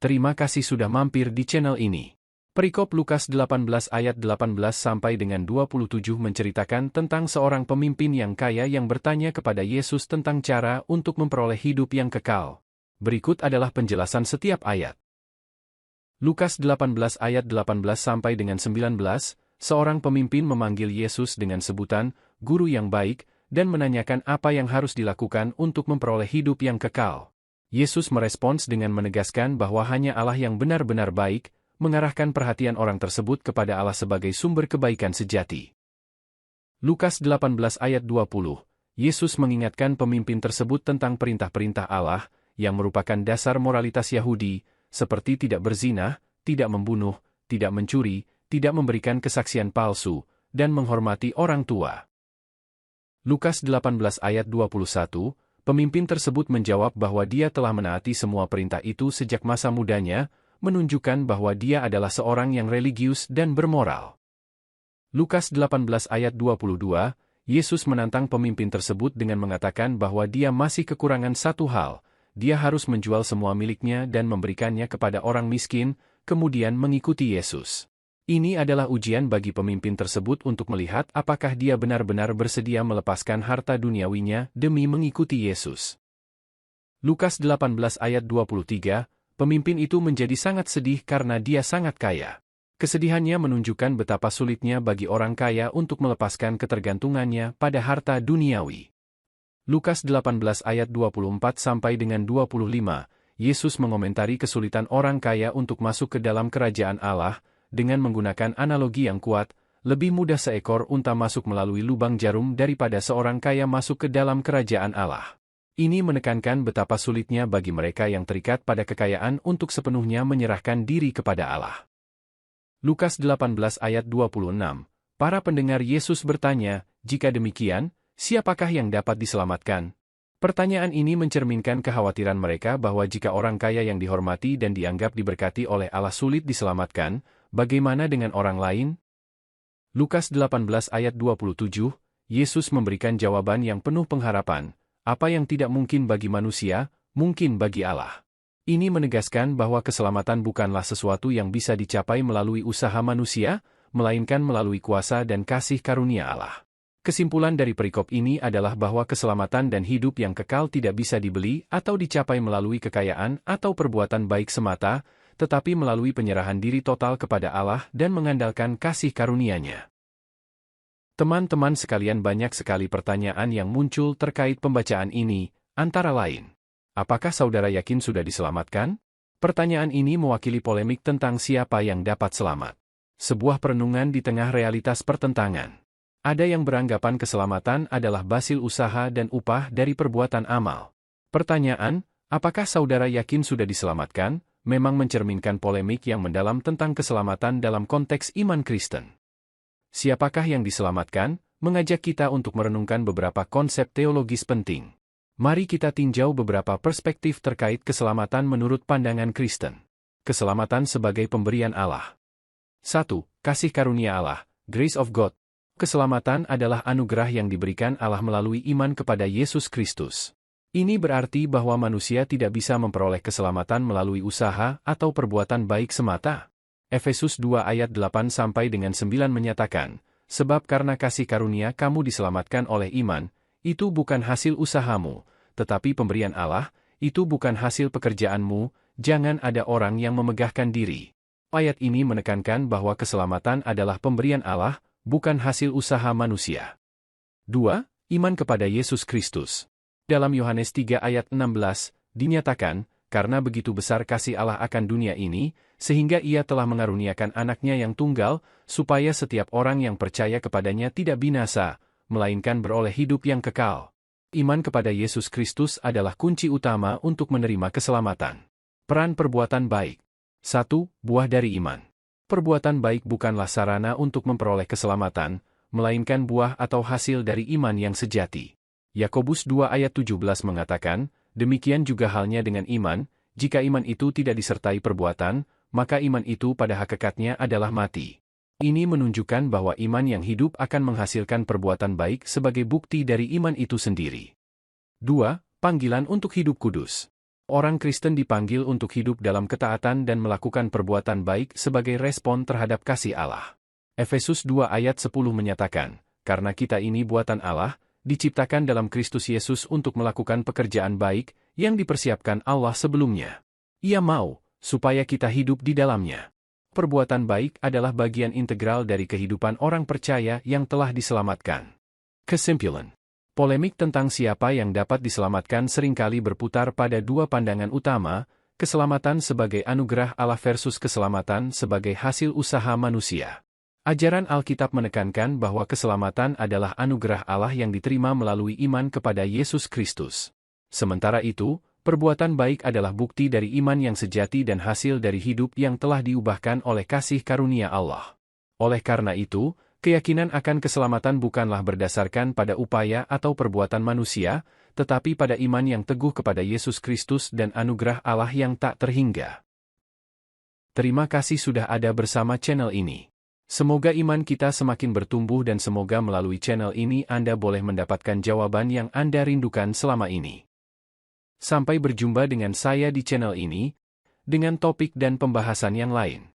Terima kasih sudah mampir di channel ini. Perikop Lukas 18 ayat 18 sampai dengan 27 menceritakan tentang seorang pemimpin yang kaya yang bertanya kepada Yesus tentang cara untuk memperoleh hidup yang kekal. Berikut adalah penjelasan setiap ayat. Lukas 18 ayat 18 sampai dengan 19, seorang pemimpin memanggil Yesus dengan sebutan, Guru yang baik, dan menanyakan apa yang harus dilakukan untuk memperoleh hidup yang kekal. Yesus merespons dengan menegaskan bahwa hanya Allah yang benar-benar baik, mengarahkan perhatian orang tersebut kepada Allah sebagai sumber kebaikan sejati. Lukas 18 ayat 20, Yesus mengingatkan pemimpin tersebut tentang perintah-perintah Allah, yang merupakan dasar moralitas Yahudi, seperti tidak berzina, tidak membunuh, tidak mencuri, tidak memberikan kesaksian palsu, dan menghormati orang tua. Lukas 18 ayat 21, pemimpin tersebut menjawab bahwa dia telah menaati semua perintah itu sejak masa mudanya, menunjukkan bahwa dia adalah seorang yang religius dan bermoral. Lukas 18 ayat 22, Yesus menantang pemimpin tersebut dengan mengatakan bahwa dia masih kekurangan satu hal, dia harus menjual semua miliknya dan memberikannya kepada orang miskin, kemudian mengikuti Yesus. Ini adalah ujian bagi pemimpin tersebut untuk melihat apakah dia benar-benar bersedia melepaskan harta duniawinya demi mengikuti Yesus. Lukas 18 ayat 23, pemimpin itu menjadi sangat sedih karena dia sangat kaya. Kesedihannya menunjukkan betapa sulitnya bagi orang kaya untuk melepaskan ketergantungannya pada harta duniawi. Lukas 18 ayat 24 sampai dengan 25, Yesus mengomentari kesulitan orang kaya untuk masuk ke dalam kerajaan Allah, dengan menggunakan analogi yang kuat, lebih mudah seekor unta masuk melalui lubang jarum daripada seorang kaya masuk ke dalam kerajaan Allah. Ini menekankan betapa sulitnya bagi mereka yang terikat pada kekayaan untuk sepenuhnya menyerahkan diri kepada Allah. Lukas 18 ayat 26, para pendengar Yesus bertanya, jika demikian, siapakah yang dapat diselamatkan? Pertanyaan ini mencerminkan kekhawatiran mereka bahwa jika orang kaya yang dihormati dan dianggap diberkati oleh Allah sulit diselamatkan, bagaimana dengan orang lain? Lukas 18 ayat 27, Yesus memberikan jawaban yang penuh pengharapan. Apa yang tidak mungkin bagi manusia, mungkin bagi Allah. Ini menegaskan bahwa keselamatan bukanlah sesuatu yang bisa dicapai melalui usaha manusia, melainkan melalui kuasa dan kasih karunia Allah. Kesimpulan dari perikop ini adalah bahwa keselamatan dan hidup yang kekal tidak bisa dibeli atau dicapai melalui kekayaan atau perbuatan baik semata, tetapi melalui penyerahan diri total kepada Allah dan mengandalkan kasih karunia-Nya. Teman-teman sekalian, banyak sekali pertanyaan yang muncul terkait pembacaan ini, antara lain, apakah saudara yakin sudah diselamatkan? Pertanyaan ini mewakili polemik tentang siapa yang dapat selamat. Sebuah perenungan di tengah realitas pertentangan. Ada yang beranggapan keselamatan adalah hasil usaha dan upah dari perbuatan amal. Pertanyaan, apakah saudara yakin sudah diselamatkan, memang mencerminkan polemik yang mendalam tentang keselamatan dalam konteks iman Kristen. Siapakah yang diselamatkan, mengajak kita untuk merenungkan beberapa konsep teologis penting. Mari kita tinjau beberapa perspektif terkait keselamatan menurut pandangan Kristen. Keselamatan sebagai pemberian Allah. 1. Kasih karunia Allah, Grace of God. Keselamatan adalah anugerah yang diberikan Allah melalui iman kepada Yesus Kristus. Ini berarti bahwa manusia tidak bisa memperoleh keselamatan melalui usaha atau perbuatan baik semata. Efesus 2 ayat 8 sampai dengan 9 menyatakan, sebab karena kasih karunia kamu diselamatkan oleh iman, itu bukan hasil usahamu, tetapi pemberian Allah, itu bukan hasil pekerjaanmu, jangan ada orang yang memegahkan diri. Ayat ini menekankan bahwa keselamatan adalah pemberian Allah, bukan hasil usaha manusia. 2. Iman kepada Yesus Kristus. Dalam Yohanes 3 ayat 16, dinyatakan, karena begitu besar kasih Allah akan dunia ini, sehingga Ia telah mengaruniakan anaknya yang tunggal, supaya setiap orang yang percaya kepadanya tidak binasa, melainkan beroleh hidup yang kekal. Iman kepada Yesus Kristus adalah kunci utama untuk menerima keselamatan. Peran perbuatan baik. 1. Buah dari iman. Perbuatan baik bukanlah sarana untuk memperoleh keselamatan, melainkan buah atau hasil dari iman yang sejati. Yakobus 2 ayat 17 mengatakan, demikian juga halnya dengan iman, jika iman itu tidak disertai perbuatan, maka iman itu pada hakikatnya adalah mati. Ini menunjukkan bahwa iman yang hidup akan menghasilkan perbuatan baik sebagai bukti dari iman itu sendiri. 2. Panggilan untuk hidup kudus. Orang Kristen dipanggil untuk hidup dalam ketaatan dan melakukan perbuatan baik sebagai respon terhadap kasih Allah. Efesus 2 ayat 10 menyatakan, "Karena kita ini buatan Allah, diciptakan dalam Kristus Yesus untuk melakukan pekerjaan baik yang dipersiapkan Allah sebelumnya. Ia mau supaya kita hidup di dalamnya." Perbuatan baik adalah bagian integral dari kehidupan orang percaya yang telah diselamatkan. Kesimpulan. Polemik tentang siapa yang dapat diselamatkan seringkali berputar pada dua pandangan utama, keselamatan sebagai anugerah Allah versus keselamatan sebagai hasil usaha manusia. Ajaran Alkitab menekankan bahwa keselamatan adalah anugerah Allah yang diterima melalui iman kepada Yesus Kristus. Sementara itu, perbuatan baik adalah bukti dari iman yang sejati dan hasil dari hidup yang telah diubahkan oleh kasih karunia Allah. Oleh karena itu, keyakinan akan keselamatan bukanlah berdasarkan pada upaya atau perbuatan manusia, tetapi pada iman yang teguh kepada Yesus Kristus dan anugerah Allah yang tak terhingga. Terima kasih sudah ada bersama channel ini. Semoga iman kita semakin bertumbuh dan semoga melalui channel ini Anda boleh mendapatkan jawaban yang Anda rindukan selama ini. Sampai berjumpa dengan saya di channel ini, dengan topik dan pembahasan yang lain.